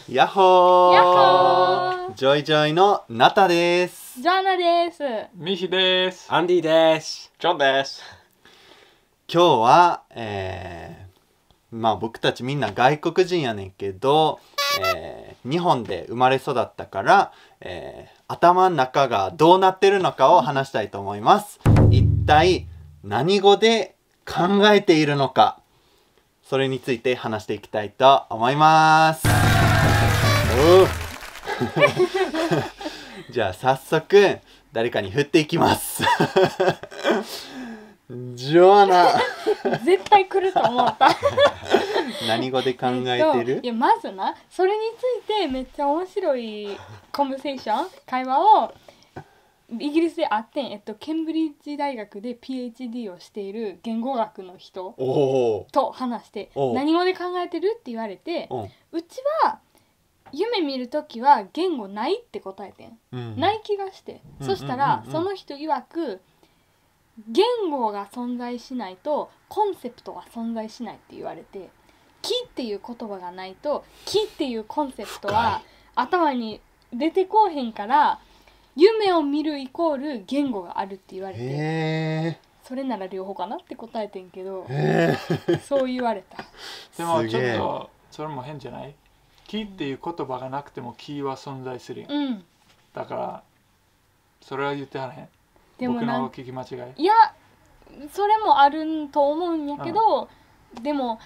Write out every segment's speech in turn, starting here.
やっほーやっほージョイジョイのナタです。ジョアナです。ミヒです。アンディです。ジョンです。今日は、まあ僕たちみんな外国人やねんけど、日本で生まれ育ったから、頭の中がどうなってるのかを話したいと思います。一体何語で考えているのか、それについて話していきたいと思います。じゃあ早速誰かに振っていきます。ジョアナ絶対来ると思った。何語で考えてる？いやまずな、それについてめっちゃ面白いコンバセーション、会話をイギリスであってん。ケンブリッジ大学で PhD をしている言語学の人と話して、何語で考えてるって言われて、うちは夢見るときは言語ないって答えてん、ない気がして、そしたらその人曰く言語が存在しないとコンセプトは存在しないって言われて、木っていう言葉がないと木っていうコンセプトは頭に出てこうへんから、夢を見るイコール言語があるって言われて、それなら両方かなって答えてんけど、そう言われた。でもちょっとそれも変じゃない？木っていう言葉がなくても木は存在するやん。だからそれは言ってはね。でも僕の聞き間違い。いや、それもあると思うんやけど、でも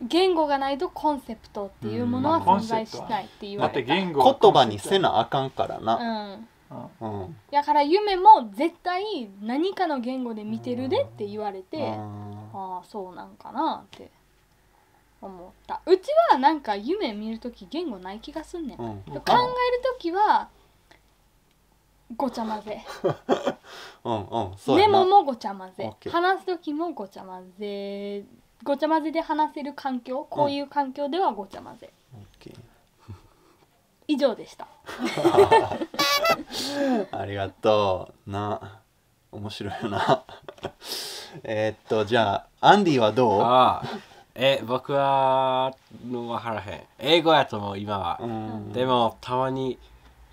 言語がないとコンセプトっていうものは存在しないって言われた。言葉にせなあかんからな。だから夢も絶対何かの言語で見てるでって言われて、ああそうなんかなって思った。うちはなんか夢見るとき言語ない気がすんねん。考えるときはごちゃ混ぜ。メモもごちゃ混ぜ。話すときもごちゃ混ぜ。ごちゃ混ぜで話せる環境、こういう環境ではごちゃ混ぜ。以上でした。ありがとうな。面白いよな。じゃあアンディはどう？僕はわからへん。英語やと思う今は。でもたまに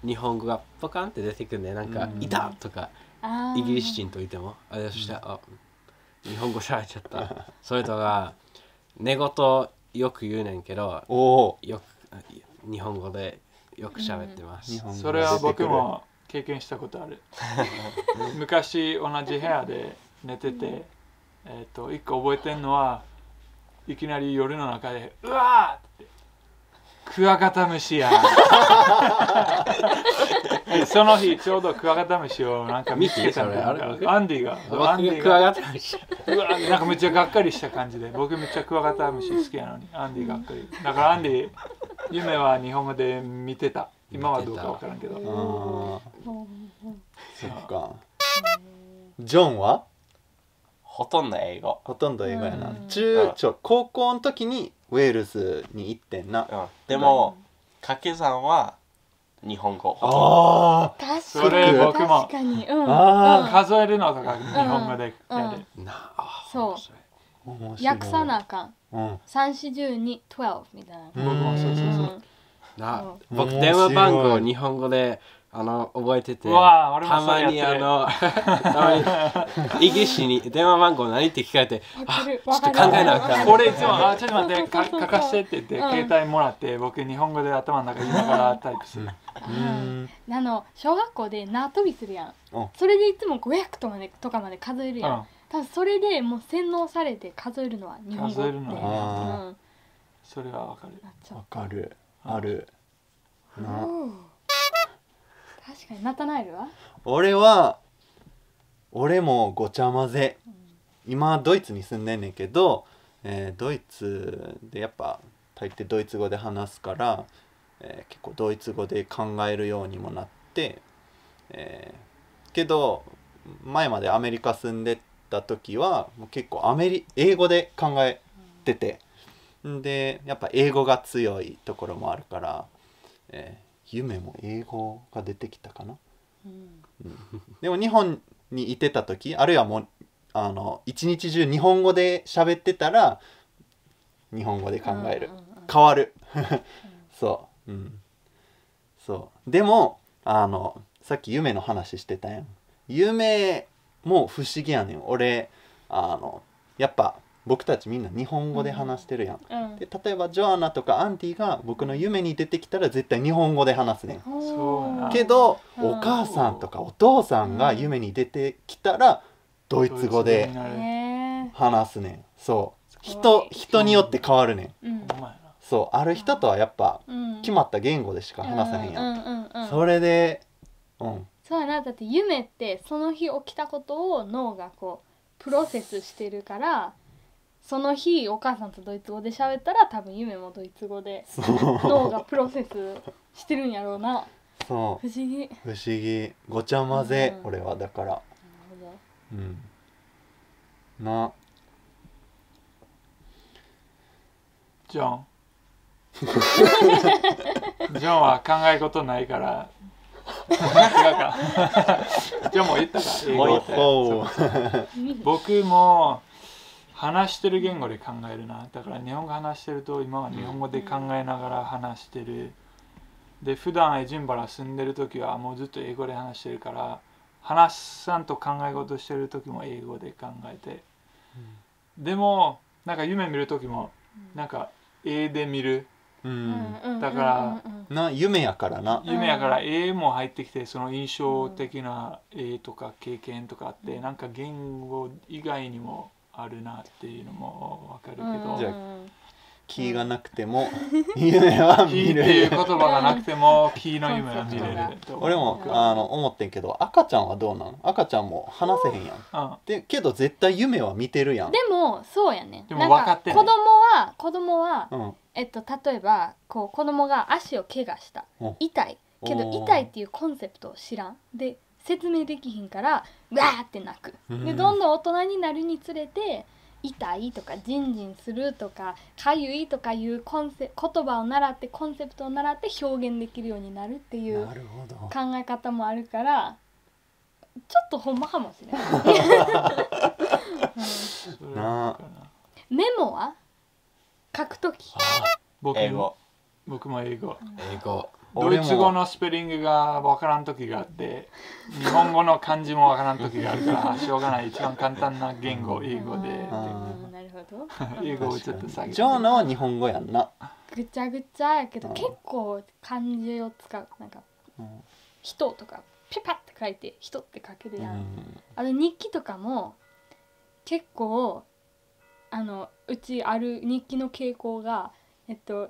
日本語がポカンって出てくるね。なんかいたとかイギリス人といてもあれして日本語喋っちゃった。それとか寝言よく言うねんけど、よく日本語でよく喋ってます。それは僕も経験したことある。昔同じ部屋で寝てて、一個覚えてんのは、いきなり夜の中でうわーってクワガタムシや。その日ちょうどクワガタムシをなんか見つけたんだよ。アンディがクワガタムシなんかめっちゃがっかりした感じで、僕めっちゃクワガタムシ好きなのにアンディがっかり。だからアンディ夢は日本語で見てた。今はどうかわからんけど。そっか。ジョンはほとんど英語。ほとんど英語やな。高校の時にウェールズに行ってんな。でも掛け算は日本語。ああ、それ僕も確かに。数えるのとか日本語でやる。そう。訳さなあかん。3、4、12、12みたいな。僕もそう僕電話番号日本語で覚えてて、たまにイギリスに電話番号何って聞かれて、ちょっと考えなあかん。俺いつもちょっと待って書かしてって言って携帯もらって、僕日本語で頭の中言いながらタイプする。小学校で縄跳びするやん。それでいつも500とかまで数えるやん。多分それでもう洗脳されて数えるのは日本語って。それはわかる。わかる。あるな。確かに。ナタナエルは？俺もごちゃ混ぜ。今ドイツに住んでんねんけど、ドイツでやっぱ大抵ドイツ語で話すから、結構ドイツ語で考えるようにもなって、けど前までアメリカ住んでた時はもう結構英語で考えてて、でやっぱ英語が強いところもあるから、夢も英語が出てきたかな。でも日本にいてた時、あるいはもう一日中日本語で喋ってたら日本語で考える、変わる。そううん、そうでもさっき夢の話してたやん。夢も不思議やねん。俺やっぱ僕たちみんな日本語で話してるやん、うんで例えばジョアナとかアンティが僕の夢に出てきたら絶対日本語で話すねんそうやなけど、うんお母さんとかお父さんが夢に出てきたらドイツ語でへ話すねん。そうすごい人によって変わるねん。うんほんまやなそうある人とはやっぱうん決まった言語でしか話さへんやん、うんうんうんうんそれでそうやな。だって夢ってその日起きたことを脳がこうプロセスしてるから、その日お母さんとドイツ語で喋ったら多分夢もドイツ語で脳がプロセスしてるんやろうな。そう不思議。不思議ごちゃ混ぜ、うん俺はだからなるほど。なジョンジョンは考え事ないから違うかジョンも言ったか英語ってお僕も話してる言語で考えるな。だから日本語話してると今は日本語で考えながら話してる。で普段エジンバラ住んでる時はもうずっと英語で話してるから、話さんと考え事してる時も英語で考えて、でもなんか夢見る時もなんか絵で見る。だからな夢やからな。夢やから絵も入ってきて、その印象的な絵とか経験とかあって、なんか言語以外にもあるなっていうのも分かるけど、じゃあ気がなくても夢は見キーってれる。いう言葉がなくてもキーの夢は見れると俺も思ってんけど、赤ちゃんはどうなん？赤ちゃんも話せへんやん。でけど絶対夢は見てるやん。でもそうやね。でも分かってないなん子供は、例えばこう子供が足を怪我した、痛いけど痛いっていうコンセプトを知らんで説明できひんからわーって泣く。でどんどん大人になるにつれて痛いとかジンジンするとかかゆいとかいう言葉を習ってコンセプトを習って表現できるようになるっていうなるほど。考え方もあるからちょっとほんまかもしれないそれは分かるな。メモは書くとき英語僕も英語。英語ドイツ語のスペリングが分からん時があって、日本語の漢字も分からん時があるからしょうがない。一番簡単な言語英語でなるほど英語をちょっと下げて。ジョーナは日本語やんな。ぐちゃぐちゃやけど結構漢字を使う。なんか人とかピパって書いて人って書けるやん。あと日記とかも結構うちある日記の傾向が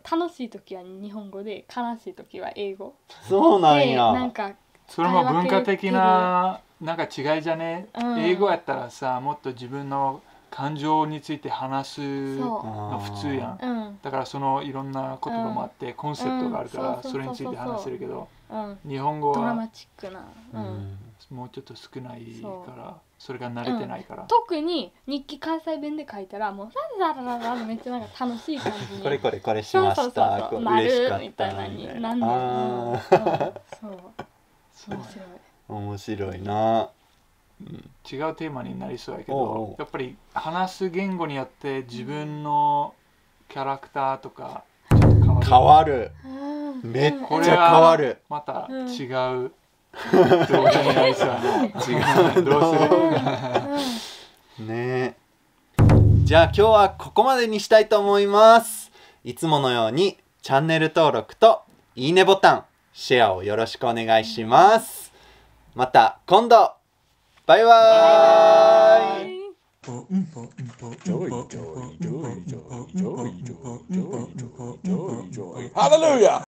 楽しい時は日本語で悲しい時は英語そうなんでや。なんかそれも文化的ななんか違いじゃね、うん英語やったらさ、もっと自分の感情について話すその普通やん。ううんだからそのいろんな言葉もあって、コンセプトがあるから、うんそれについて話せるけど、うん日本語ドラマはチックな、もうちょっと少ないそから、それが慣れてないから。特に日記関西弁で書いたらもうラララララめっちゃなんか楽しい感じにこれこれこれしまそうした。こうな嬉しかっるみたいなたみたいな。になんねんあそうそう面白い面白いな。違うテーマになりそうやけおうおうど、やっぱり話す言語によって自分のキャラクターとかちょっと変わる。変わる。うんめっこれちゃ変わる。またうん違う動画になりそうやな。違う。どうする？ねえ。じゃあ今日はここまでにしたいと思います。いつものようにチャンネル登録といいねボタン、シェアをよろしくお願いします。また今度。バイバーイ。ハレルヤ